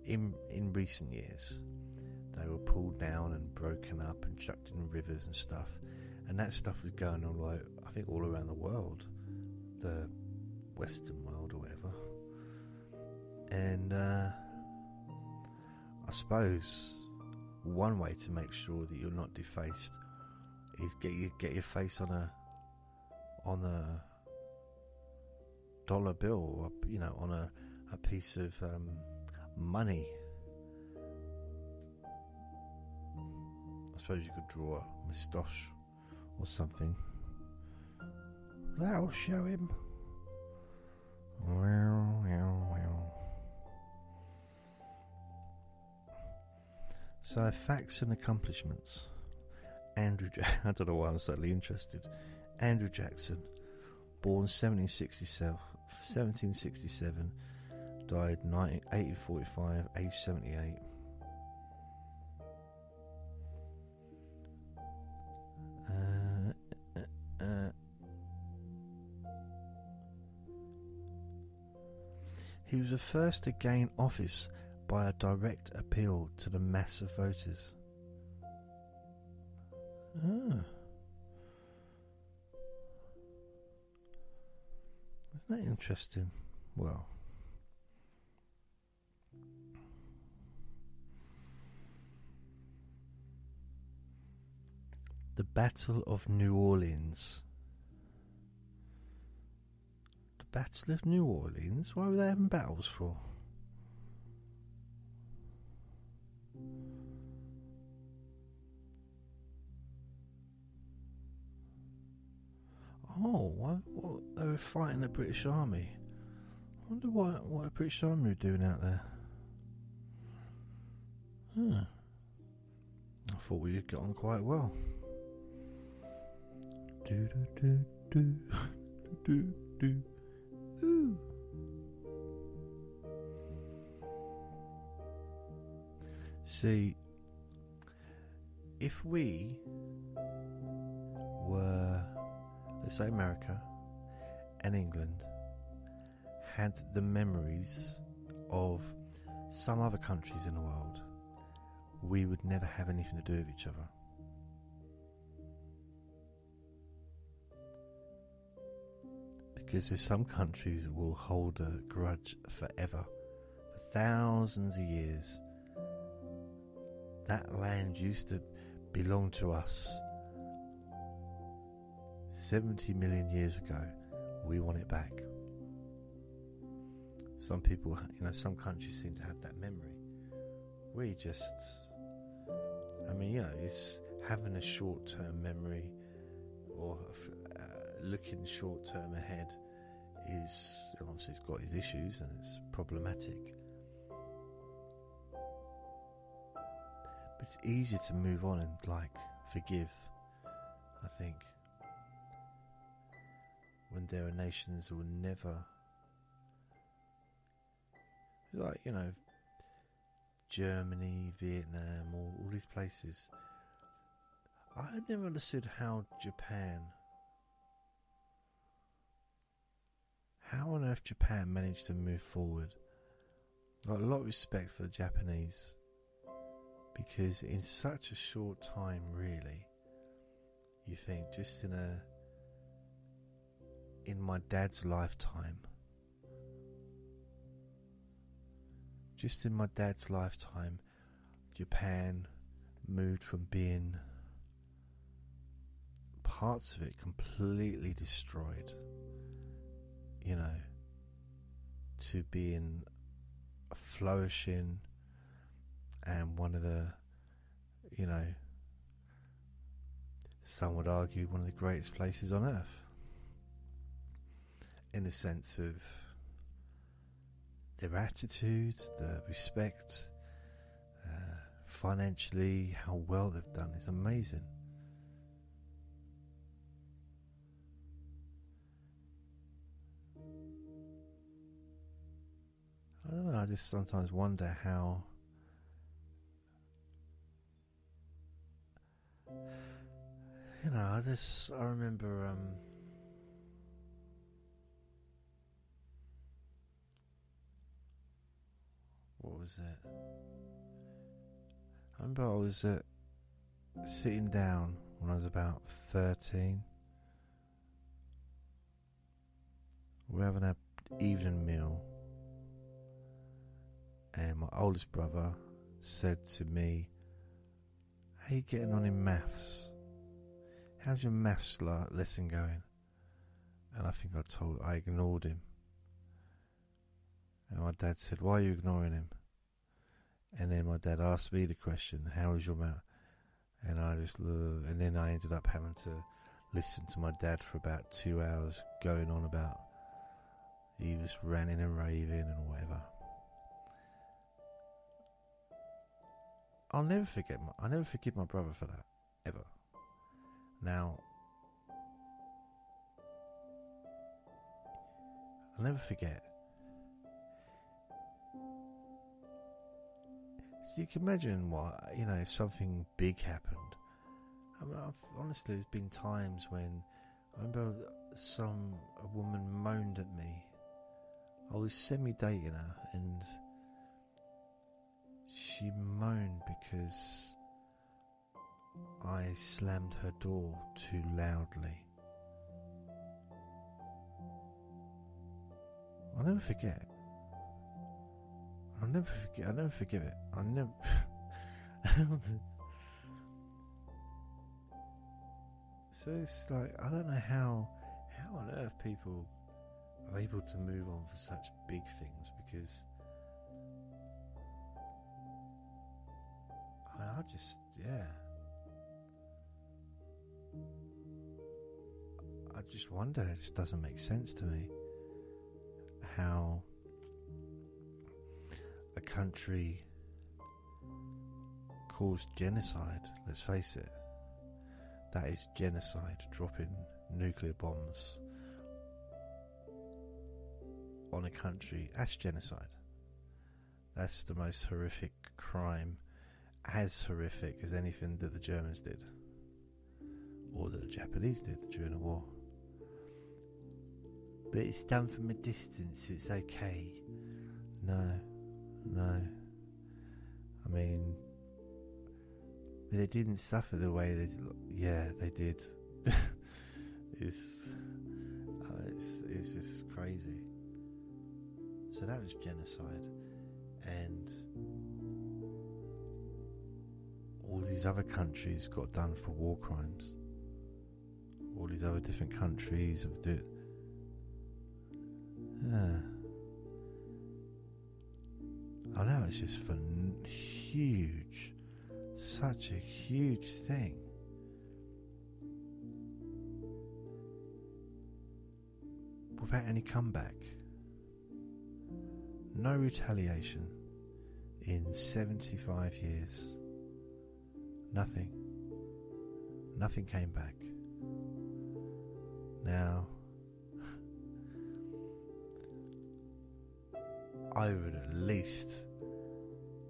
in recent years, they were pulled down and broken up and chucked in rivers and stuff, and that stuff was going on I think all around the world, the Western world or whatever. And I suppose one way to make sure that you're not defaced is get your face on a dollar bill, or on a piece of money. I suppose you could draw a moustache or something. That'll show him. So, facts and accomplishments. I don't know why I'm suddenly interested. Andrew Jackson, born 1767, died 1845, age 78. He was the first to gain office by a direct appeal to the mass of voters. Isn't that interesting? Well, The Battle of New Orleans. The Battle of New Orleans? Why were they having battles for? Oh, what they were fighting the British Army. I wonder what the British Army were doing out there. I thought we had got on quite well. Do do do do do. Ooh. See, if we were, let's say, America and England had the memories of some other countries in the world, we would never have anything to do with each other. Because there's some countries that will hold a grudge forever, for thousands of years. That land used to belong to us 70 million years ago. We want it back. Some people, some countries seem to have that memory. We just, it's having a short-term memory or looking short-term ahead is, obviously it's got its issues and it's problematic. But it's easier to move on and forgive, I think, when there are nations that will never, Germany, Vietnam, all these places. I never understood how on earth Japan managed to move forward. I've got a lot of respect for the Japanese, because in such a short time, really, you think just in my dad's lifetime, Japan moved from being parts of it completely destroyed, to being flourishing and one of the, some would argue one of the greatest places on earth, in the sense of their attitude, the respect, financially, how well they've done is amazing. I don't know, I just sometimes wonder how I remember what was it? I remember I was sitting down when I was about 13. We were having an evening meal, and my oldest brother said to me, "How you getting on in maths? How's your maths lesson going?" And I think I ignored him. And my dad said, "Why are you ignoring him?" And then my dad asked me the question, "How is your math?" And I just looked, and then I ended up having to listen to my dad for about 2 hours, going on about he was ranting and raving and whatever. I'll never forgive my brother for that, ever. Now, I'll never forget. So you can imagine if something big happened. Honestly, there's been times when I remember a woman moaned at me. I was semi-dating her, and she moaned because I slammed her door too loudly. I'll never forget. I'll never forgive it. So it's like, I don't know how on earth people are able to move on for such big things, because I just, I just wonder, it just doesn't make sense to me how a country caused genocide, let's face it. That is genocide, dropping nuclear bombs on a country. That's genocide. That's the most horrific crime, as horrific as anything that the Germans did or that the Japanese did during the war. But it's done from a distance, so it's okay. No. I mean, they didn't suffer the way they did. Yeah, they did. It's just crazy. So that was genocide, and all these other countries got done for war crimes. All these other different countries have done. I know, it's just huge, such a huge thing. Without any comeback, no retaliation in 75 years. Nothing came back. Now, I would at least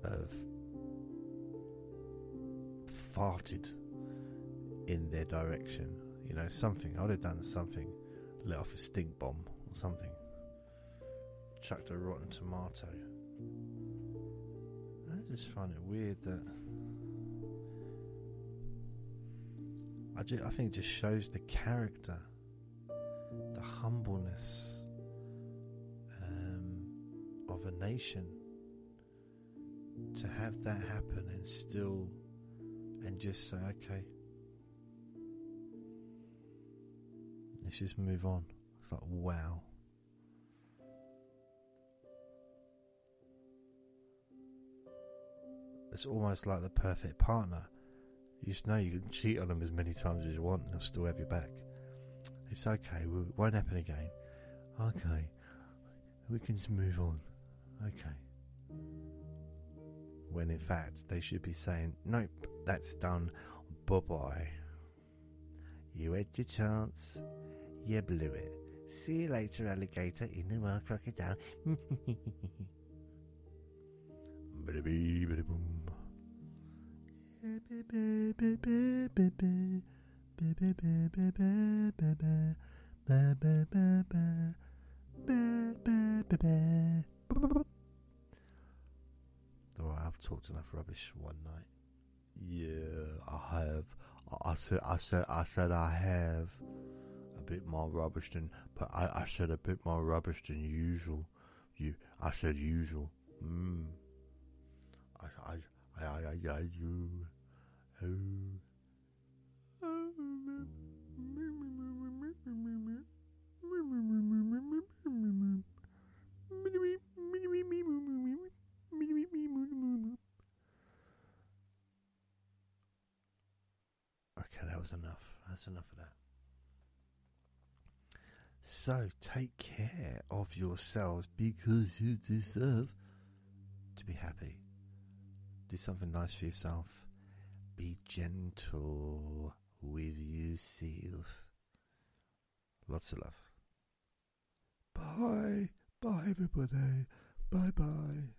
have farted in their direction. You know, something. I would have done something. Let off a stink bomb or something. Chucked a rotten tomato. I just find it weird that I think it just shows the character, the humbleness of a nation, to have that happen and just say, okay, let's just move on. It's like, wow. It's almost like the perfect partner. You just know you can cheat on them as many times as you want and they'll still have your back. It's okay, it won't happen again. Okay, we can just move on. Okay. When in fact they should be saying, nope, that's done, bye-bye. You had your chance, you blew it. See you later, alligator in the wild crocodile. Bada-bee, bada-boom. Oh, I've talked enough rubbish one night. Yeah, I have. I said I have a bit more rubbish than, but I said a bit more rubbish than usual. I said usual. Okay, that was enough. That's enough of that. So take care of yourselves, because you deserve to be happy. Do something nice for yourself. Be gentle with yourself. Lots of love. Bye. Bye, everybody. Bye-bye.